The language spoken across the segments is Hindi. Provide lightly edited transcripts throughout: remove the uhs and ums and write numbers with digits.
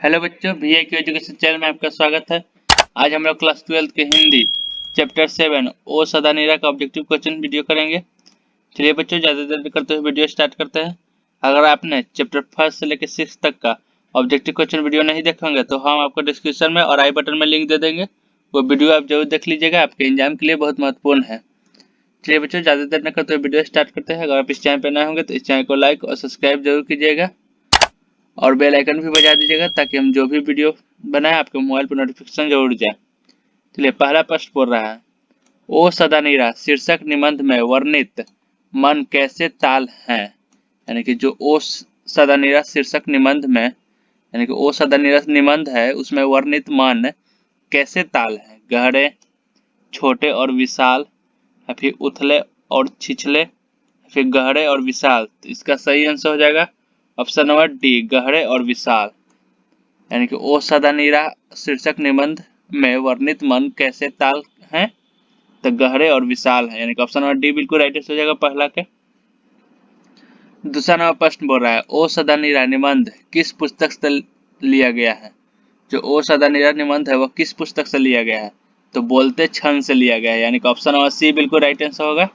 हेलो बच्चों, VA की एजुकेशन चैनल में आपका स्वागत है। आज हम लोग क्लास 12 के हिंदी चैप्टर 7 ओ सदा नीरा का ऑब्जेक्टिव क्वेश्चन वीडियो करेंगे। चलिए बच्चों, ज़्यादा देर करते हुए वीडियो स्टार्ट करते हैं। अगर आपने चैप्टर 1 से लेकर 6 तक का ऑब्जेक्टिव क्वेश्चन वीडियो नहीं देखे होंगे तो हम आपको डिस्क्रिप्शन में और आई बटन में लिंक दे देंगे। वो वीडियो आप जरूर देख लीजिएगा, आपके एग्जाम के लिए बहुत महत्वपूर्ण है। चलिए बच्चों, ज़्यादा देर न करते हुए वीडियो स्टार्ट करते हैं। अगर आप इस चैनल पर नए होंगे तो इस चैनल को लाइक और सब्सक्राइब जरूर कीजिएगा और बेल आइकन भी बजा दीजिएगा ताकि हम जो भी वीडियो बनाए आपके मोबाइल पर नोटिफिकेशन जरूर जाए। चलिए, पहला प्रश्न बोल रहा है, ओ सदा नीरा शीर्षक निबंध में वर्णित मन कैसे ताल है। यानी कि जो ओ सदा नीरा शीर्षक निबंध में, यानी कि ओ सदा नीरा निबंध है, उसमें वर्णित मन कैसे ताल है। गहरे, छोटे और विशाल, या फिर उथले और छिछले, या फिर गहरे और विशाल। तो इसका सही आंसर हो जाएगा ऑप्शन नंबर डी, गहरे और विशाल। यानी कि ओ सदा नीरा शीर्षक निबंध में वर्णित मन कैसे ताल है, तो गहरे और विशाल है। यानी कि ऑप्शन नंबर डी बिल्कुल राइट हो जाएगा पहला के। दूसरा नंबर प्रश्न बोल रहा है, ओ सदा नीरा निबंध किस पुस्तक से लिया गया है। जो ओ सदा नीरा निबंध है वो किस पुस्तक से लिया गया है, तो बोलते क्षण से लिया गया है। यानी कि ऑप्शन नंबर सी बिल्कुल राइट आंसर होगा।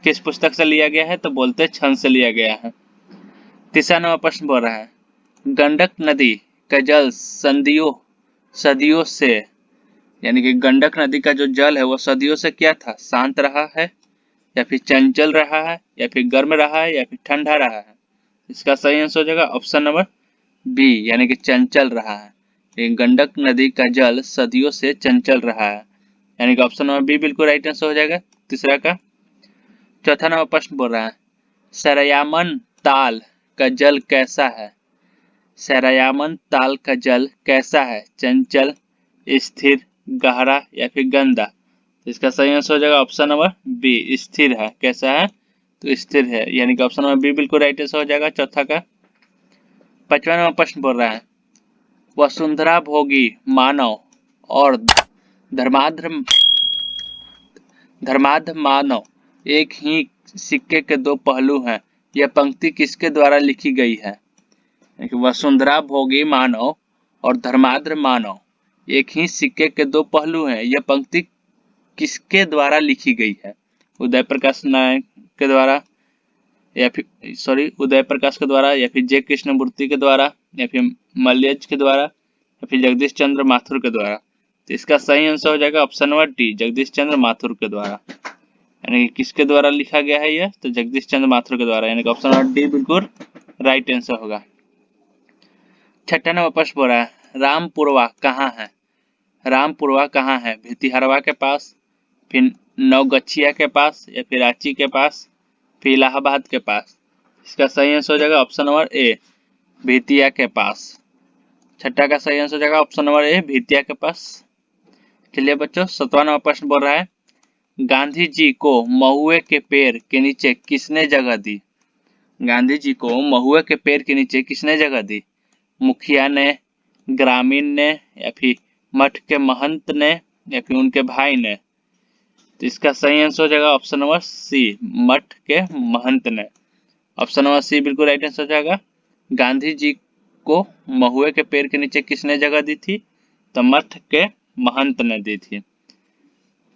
किस पुस्तक से लिया गया है, तो बोलते क्षण से लिया गया है। तीसरा नंबर प्रश्न बोल रहा है, गंडक नदी का जल सदियों से, यानी कि गंडक नदी का जो जल है वो सदियों से क्या था, शांत रहा है, या फिर चंचल रहा है, या फिर गर्म रहा है, या फिर ठंडा रहा है। इसका सही आंसर हो जाएगा ऑप्शन नंबर बी, यानी कि चंचल रहा है। ये गंडक नदी का जल सदियों से चंचल रहा है। यानी कि ऑप्शन नंबर बी बिल्कुल राइट आंसर हो जाएगा तीसरा का। चौथा नंबर प्रश्न बोल रहा है, सरयामन ताल का जल कैसा है। सरयामन ताल का जल कैसा है, चंचल, स्थिर, गहरा, या फिर गंदा। तो इसका सही आंसर हो जाएगा ऑप्शन नंबर बी, स्थिर है। कैसा है, तो स्थिर है। यानी कि ऑप्शन नंबर बी बिल्कुल राइट आंसर हो जाएगा चौथा का। पांचवा नंबर प्रश्न बोल रहा है, वसुंधरा भोगी मानव और धर्माध मानव एक ही सिक्के के दो पहलू हैं। यह पंक्ति किसके द्वारा लिखी गई है। वसुंधरा भोगी मानव और धर्माद्र मानव एक ही सिक्के के दो पहलू हैं। यह पंक्ति किसके द्वारा लिखी गई है। उदय प्रकाश नारायण के द्वारा, या फिर उदय प्रकाश के द्वारा, या फिर जे कृष्णमूर्ति के द्वारा, या फिर मलयज के द्वारा, या फिर जगदीश चंद्र माथुर के द्वारा। तो इसका सही आंसर हो जाएगा ऑप्शन नंबर डी, जगदीश चंद्र माथुर के द्वारा। यानी कि किसके द्वारा लिखा गया है यह, तो जगदीश चंद्र माथुर के द्वारा। यानी कि ऑप्शन नंबर डी बिल्कुल राइट आंसर होगा। छठा नंबर प्रश्न बोल रहा है, रामपुरवा कहाँ है। रामपुरवा कहाँ है, भितिहरवा के पास, फिर नवगछिया के पास, या फिर रांची के पास, फिर इलाहाबाद के पास। इसका सही आंसर हो जाएगा ऑप्शन नंबर ए, भितिया के पास। छठा का सही आंसर हो जाएगा ऑप्शन नंबर ए, भितिया के पास। चलिए बच्चों, 7वां नंबर प्रश्न बोल रहा है, गांधी जी को महुए के पेड़ के नीचे किसने जगह दी। गांधी जी को महुए के पेड़ के नीचे किसने जगह दी। मुखिया ने, ग्रामीण ने, या फिर मठ के महंत ने, या फिर उनके भाई ने। तो इसका सही आंसर हो जाएगा ऑप्शन नंबर सी, मठ के महंत ने। ऑप्शन नंबर सी बिल्कुल राइट आंसर हो जाएगा। गांधी जी को महुए के पेड़ के नीचे किसने जगह दी थी, तो मठ के महंत ने दी थी।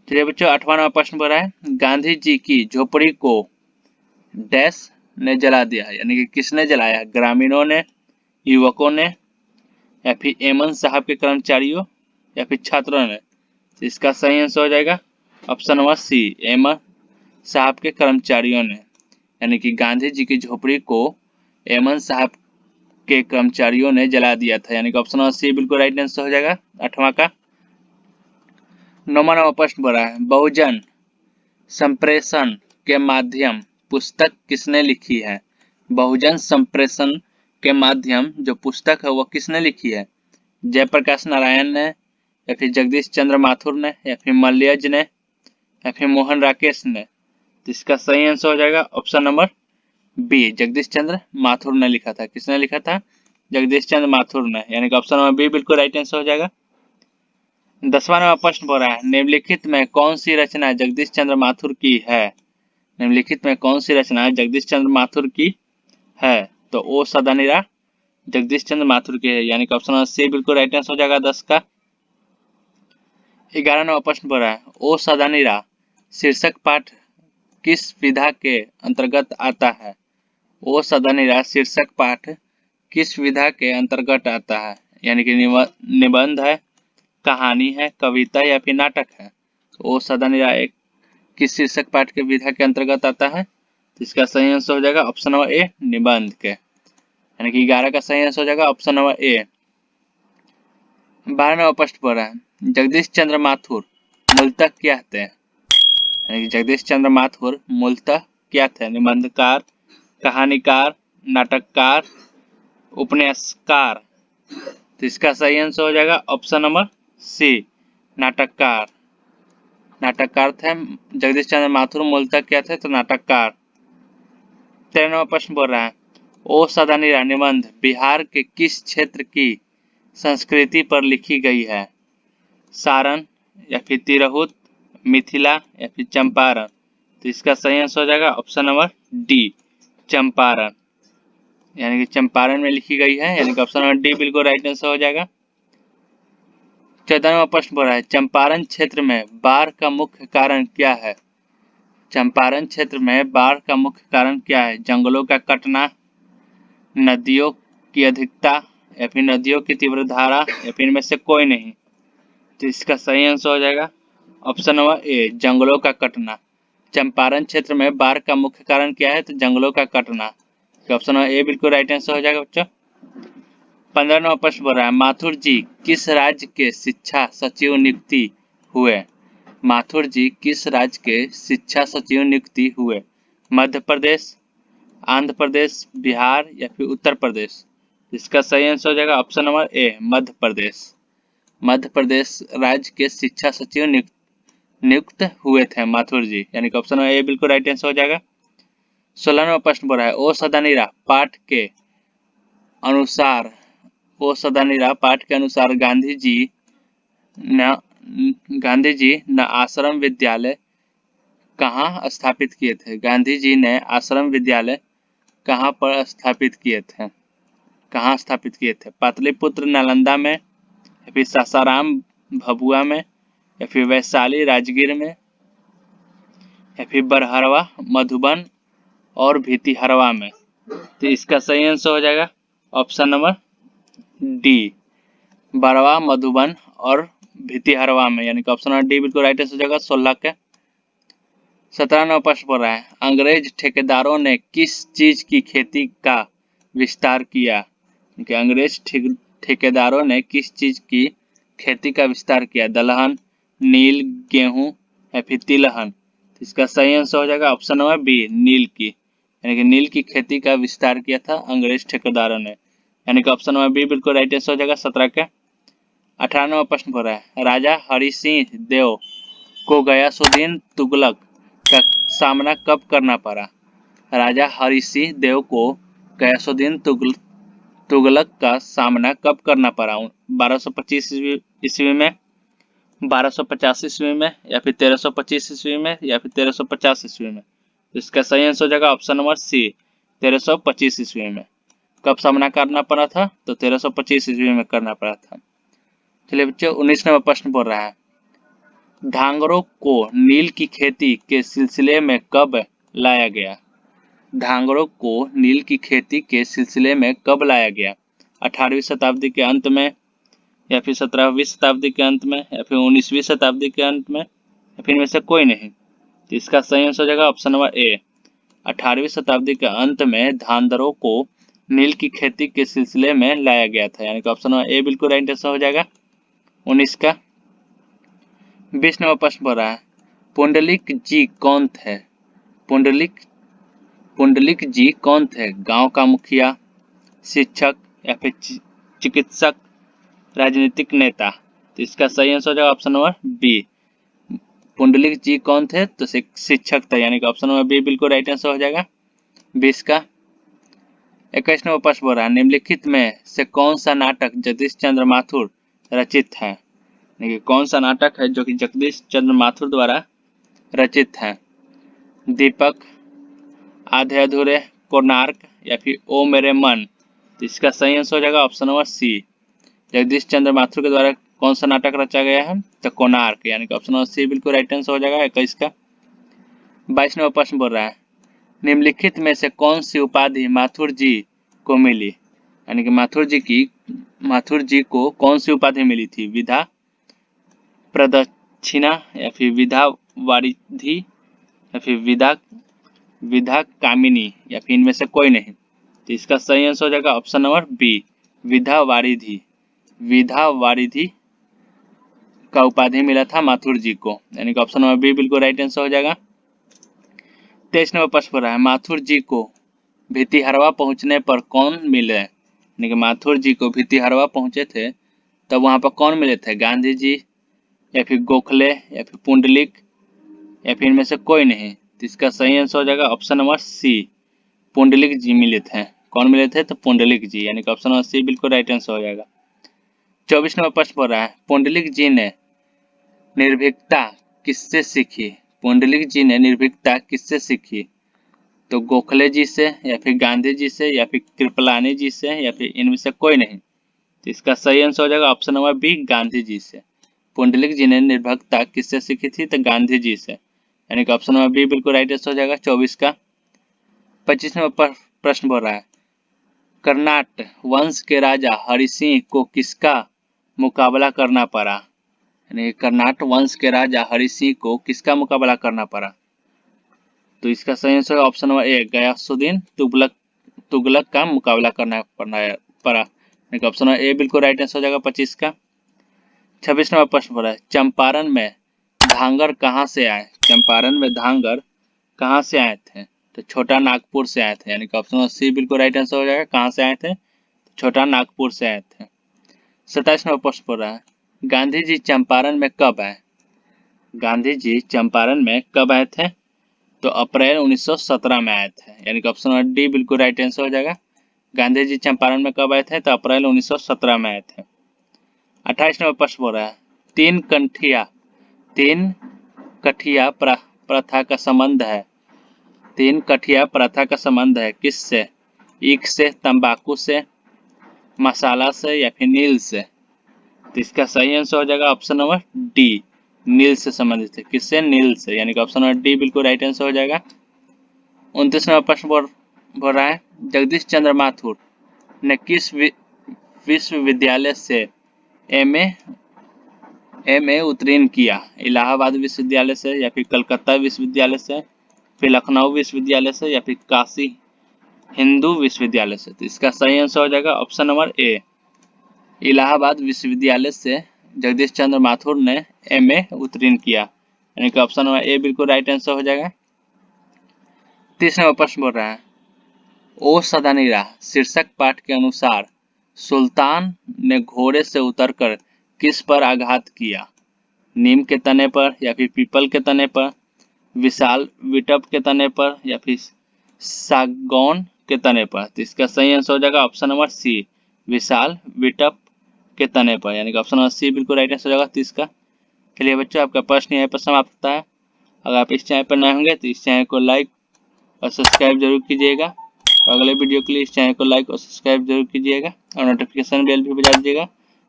चलिए बच्चों, 8वां नंबर प्रश्न बोल रहा है, गांधी जी की झोपड़ी को डैश ने जला दिया। यानी कि किसने जलाया, ग्रामीणों ने, युवकों ने, या फिर एमन साहब के कर्मचारियों, या फिर छात्रों ने। तो इसका सही आंसर हो जाएगा ऑप्शन नंबर सी, एमन साहब के कर्मचारियों ने। यानी कि गांधी जी की झोपड़ी को एमन साहब के कर्मचारियों ने जला दिया था। यानी कि ऑप्शन नंबर सी बिल्कुल राइट आंसर हो जाएगा 8वां का। 9वां नंबर प्रश्न बोल रहा है, बहुजन संप्रेषण के माध्यम पुस्तक किसने लिखी है। बहुजन संप्रेषण के माध्यम जो पुस्तक है वो किसने लिखी है। जयप्रकाश नारायण ने, या फिर जगदीश चंद्र माथुर ने, या फिर मलयज ने, या फिर मोहन राकेश ने। तो इसका सही आंसर हो जाएगा ऑप्शन नंबर बी, जगदीश चंद्र माथुर ने लिखा था। किसने लिखा था, जगदीश चंद्र माथुर ने। यानी कि ऑप्शन नंबर बी बिल्कुल राइट आंसर हो जाएगा। 10वां नंबर प्रश्न बोल रहा है, निम्नलिखित में कौन सी रचना जगदीश चंद्र माथुर की है। निम्नलिखित में कौन सी रचना जगदीश चंद्र माथुर की है, तो ओ सदा नीरा जगदीश चंद्र माथुर के है, यानी कि ऑप्शन नंबर सी बिल्कुल राइट आंसर हो जाएगा 10 का। 11 नंबर प्रश्न पर है, ओ सदानीरा शीर्षक पाठ किस विधा के अंतर्गत आता है? ओ सदानीरा शीर्षक पाठ किस विधा के अंतर्गत आता है? यानी कि निबंध है, कहानी है, कविता या फिर नाटक है। तो ओ सदानीरा एक किस शीर्षक पाठ के विधा के अंतर्गत आता है? तो इसका सही आंसर हो जाएगा ऑप्शन नंबर ए, निबंध के, यानी कि 11 का सही आंसर हो जाएगा ऑप्शन नंबर ए। 12 नंबर प्रश्न पर है, जगदीश चंद्र माथुर मूलतः क्या थे? यानी कि जगदीश चंद्र माथुर मूलतः क्या थे? निबंधकार, कहानीकार, नाटककार, उपन्यासकार। तो इसका सही आंसर हो जाएगा ऑप्शन नंबर सी, नाटककार। नाटककार थे जगदीश चंद्र माथुर, मूलतः क्या थे? तो नाटककार। 13 नंबर प्रश्न बोल रहा है, ओ सदानीरा निबंध बिहार के किस क्षेत्र की संस्कृति पर लिखी गई है? सारण या फिर तिरहुत, मिथिला या फिर चंपारण। तो इसका सही आंसर हो जाएगा ऑप्शन नंबर डी, चंपारण, यानी कि चंपारण में लिखी गई है, यानी कि ऑप्शन नंबर डी बिल्कुल राइट आंसर हो जाएगा। 14वां प्रश्न बोला है, चंपारण क्षेत्र में बाढ़ का मुख्य कारण क्या है? चंपारण क्षेत्र में बाढ़ का मुख्य कारण क्या है? जंगलों का कटना, नदियों की अधिकता या फिर नदियों की तीव्र धारा या फिर इनमें से कोई नहीं। तो इसका सही आंसर हो जाएगा ऑप्शन नंबर ए, जंगलों का कटना। चंपारण क्षेत्र में बाढ़ का मुख्य कारण क्या है? तो जंगलों का कटना। तो ऑप्शन नंबर ए बिल्कुल राइट आंसर हो जाएगा बच्चों। 15 नंबर प्रश्न बोल रहा है, माथुर जी किस राज्य के शिक्षा सचिव नियुक्ति हुए? माथुर जी किस राज्य के शिक्षा सचिव नियुक्ति हुए? मध्य प्रदेश, आंध्र प्रदेश, बिहार या फिर उत्तर प्रदेश। इसका सही आंसर हो जाएगा ऑप्शन नंबर ए, मध्य प्रदेश। मध्य प्रदेश राज्य के शिक्षा सचिव नियुक्त हुए थे माथुर जी, यानी कि ऑप्शन नंबर ए बिल्कुल राइट आंसर हो जाएगा। 16 नंबर प्रश्न बोल रहा है, ओ सदानीरा पाठ के अनुसार, ओ सदानीरा पाठ के अनुसार गांधी जी ने आश्रम विद्यालय कहाँ स्थापित किए थे? गांधी जी ने आश्रम विद्यालय कहाँ पर स्थापित किए थे? कहाँ स्थापित किए थे? पाटलिपुत्र नालंदा में या फिर सासाराम भभुआ में या फिर वैशाली राजगीर में या फिर बरहरवा मधुबन और भितिहरवा में। तो इसका सही आंसर हो जाएगा option number D, Barwa, Madhuban और भितिहरवा में, यानी कि ऑप्शन नंबर डी बिल्कुल राइट आंसर हो जाएगा 16 के। 17 नंबर प्रश्न पर रहा है, अंग्रेज ठेकेदारों ने किस चीज की खेती का विस्तार किया? क्योंकि अंग्रेज ठेकेदारों ने किस चीज की खेती का विस्तार किया? दलहन, नील, गेहूं या फिर तिलहन। इसका सही आंसर हो जाएगा ऑप्शन नंबर बी, नील की, यानी कि नील की खेती का विस्तार किया था अंग्रेज ठेकेदारों ने, यानी कि ऑप्शन नंबर बी बिल्कुल राइट आंसर हो जाएगा 17 का। 18 नंबर प्रश्न पर है, राजा हरि सिंह देव को गयासुद्दीन तुगलक का सामना कब करना पड़ा? राजा हरि सिंह देव को गयासुद्दीन तुगलक का सामना कब करना पड़ा? 1225 ईस्वी में, 1250 ईस्वी में या फिर 1325 ईस्वी में या फिर 1350 ईस्वी में। इसका सही आंसर हो जाएगा ऑप्शन नंबर सी, 1325 ईस्वी में। कब सामना करना पड़ा था? तो 1325 ईस्वी में करना पड़ा था। चलिए बच्चों, 19 नंबर प्रश्न बोल रहा है, ढांगरों को नील की खेती के सिलसिले में कब लाया गया? ढांगरों को नील की खेती के सिलसिले में कब लाया गया? 18वीं शताब्दी के अंत में या फिर 17वीं शताब्दी के अंत में या फिर 19वीं शताब्दी के अंत में या फिर इनमें से कोई नहीं। तो इसका सही आंसर हो जाएगा ऑप्शन नंबर ए, 18वीं शताब्दी के अंत में ढांगरों को नील की खेती के सिलसिले में लाया गया था, यानी कि ऑप्शन नंबर ए बिल्कुल राइट आंसर हो जाएगा 19 का। 20 नंबर प्रश्न पर रहा है, पुंडलिक जी कौन थे? पुंडलिक जी कौन थे? गांव का मुखिया, शिक्षक या फिर चिकित्सक, राजनीतिक नेता। तो इसका सही आंसर हो जाएगा ऑप्शन नंबर बी, पुंडलिक जी कौन थे? तो शिक्षक थे, यानी कि ऑप्शन नंबर बी बिल्कुल राइट आंसर हो जाएगा 20 का। 21 नंबर प्रश्न बोल रहा है, निम्नलिखित में से कौन सा नाटक जगदीश चंद्र माथुर रचित है? देखिए कौन सा नाटक है जो कि जगदीश चंद्र माथुर द्वारा रचित है? दीपक, आधे अधूरे, कोणार्क या फिर ओ मेरे मन। तो इसका सही आंसर हो जाएगा ऑप्शन नंबर सी। जगदीश चंद्र माथुर के द्वारा कौन सा नाटक रचा गया है? तो कोणार्क, यानी कि ऑप्शन नंबर सी बिल्कुल राइट आंसर हो जाएगा 21 का। 22 नंबर प्रश्न बोल रहा है निम्नलिखित में से कौन सी उपाधि माथुर जी को मिली? यानी कि माथुर जी को कौन सी उपाधि मिली थी? विधा प्रदक्षिणा या फिर विधा वारिधि या फिर विधा कामिनी या फिर इनमें से कोई नहीं। तो इसका सही आंसर हो जाएगा ऑप्शन नंबर बी, विधा वारिधि। विधा वारिधि का उपाधि मिला था माथुर जी को, यानी कि ऑप्शन नंबर बी बिल्कुल राइट आंसर हो जाएगा। 23 नंबर प्रश्न पर है माथुर जी को भितिहरवा पहुंचने पर कौन मिले? यानी कि माथुर जी को भितिहरवा पहुंचे थे तब वहां पर कौन मिले थे? गांधी जी या फिर गोखले या फिर पुंडलिक या फिर इनमें से कोई नहीं। तो इसका सही आंसर हो जाएगा ऑप्शन नंबर सी, पुंडलिक जी मिले थे। कौन मिले थे? तो पुंडलिक जी, यानी कि ऑप्शन नंबर सी बिल्कुल राइट आंसर हो जाएगा। 24 नंबर प्रश्न पर रहा है पुंडलिक जी ने निर्भीकता किससे सीखी? पुंडलिक जी ने निर्भीकता किससे सीखी? तो गोखले जी से या फिर गांधी जी से या फिर कृपलानी जी से या फिर इनमें से कोई नहीं। तो इसका सही आंसर हो जाएगा option number B, Gandhi ji से। पुंडलिक जी ने निर्भीकता किससे सीखी थी? तो गांधी जी से, यानी कि ऑप्शन नंबर बी बिल्कुल राइट आंसर हो जाएगा 24 का। 25 नंबर प्रश्न बोल रहा है कर्नाट वंश के राजा हरि सिंह को किसका मुकाबला करना पड़ा? यानी कर्नाट वंश के राजा हरि सिंह को किसका मुकाबला करना पड़ा? तो इसका सही answer option number A, Ghiyasuddin Tughlaq का मुकाबला करना पड़ा। यानी ऑप्शन नंबर ए बिल्कुल राइट आंसर हो जाएगा 25 का। 26 नंबर प्रश्न पर है चंपारण में धांगर कहाँ से आए? चंपारण में धांगर कहाँ से आए थे? तो छोटा नागपुर से आए थे, यानी कि ऑप्शन नंबर सी बिल्कुल राइट आंसर हो जाएगा। कहाँ से आए थे? छोटा नागपुर से आए थे। 27 नंबर प्रश्न पर है गांधी जी चंपारण में कब आए? गांधी जी चंपारण में कब आए थे? तो अप्रैल 1917 में आए थे, यानी कि ऑप्शन नंबर डी बिल्कुल राइट आंसर हो जाएगा। गांधी जी चंपारण में कब आए थे? तो अप्रैल 1917 में आए थे। 28 नंबर प्रश्न बोल रहा है तीन कठिया प्रथा का संबंध है। तीन कठिया प्रथा का संबंध है किससे? ईख से, तंबाकू से, मसाला से या फिर नील से। तो इसका सही आंसर हो जाएगा ऑप्शन नंबर डी, नील से संबंधित है। किससे? नील से, यानी कि ऑप्शन नंबर डी बिल्कुल राइट आंसर हो जाएगा। 29 नंबर प्रश्न बोल रहा है जगदीश चंद्र माथुर ने किस विश्वविद्यालय से एमए उत्तीर्ण किया? इलाहाबाद विश्वविद्यालय से या फिर कलकत्ता विश्वविद्यालय से, फिर लखनऊ विश्वविद्यालय से या फिर काशी हिंदू विश्वविद्यालय से। तो इसका सही आंसर हो जाएगा ऑप्शन नंबर ए, इलाहाबाद विश्वविद्यालय से जगदीश चंद्र माथुर ने एमए उत्तीर्ण किया, यानी कि ऑप्शन नंबर ए बिल्कुल राइट आंसर हो जाएगा। 30 नंबर प्रश्न बोल रहा है ओ सदानीरा शीर्षक पाठ के अनुसार सुल्तान ने घोड़े से उतरकर किस पर आघात किया? नीम के तने पर या फिर पीपल के तने पर, विशाल विटप के तने पर या फिर सागौन के तने पर। तो इसका सही आंसर हो जाएगा ऑप्शन नंबर सी, विशाल विटप के तने पर, यानी कि ऑप्शन नंबर सी बिल्कुल राइट आंसर हो जाएगा 30 का। चलिए बच्चों आपका प्रश्न यहाँ पर समाप्त होता है। अगर आप इस चैनल पर नए होंगे तो इस चैनल को लाइक और सब्सक्राइब जरूर कीजिएगा और अगले वीडियो के लिए इस चैनल को लाइक और सब्सक्राइब जरूर कीजिएगा और नोटिफिकेशन बेल भी बजा दीजिएगा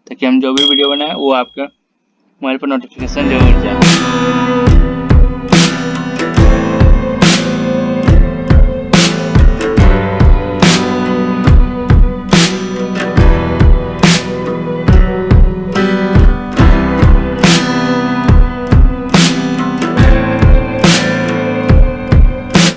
ताकि हम जो भी वीडियो बनाएं वो आपका मोबाइल पर नोटिफिकेशन जरूर जाए।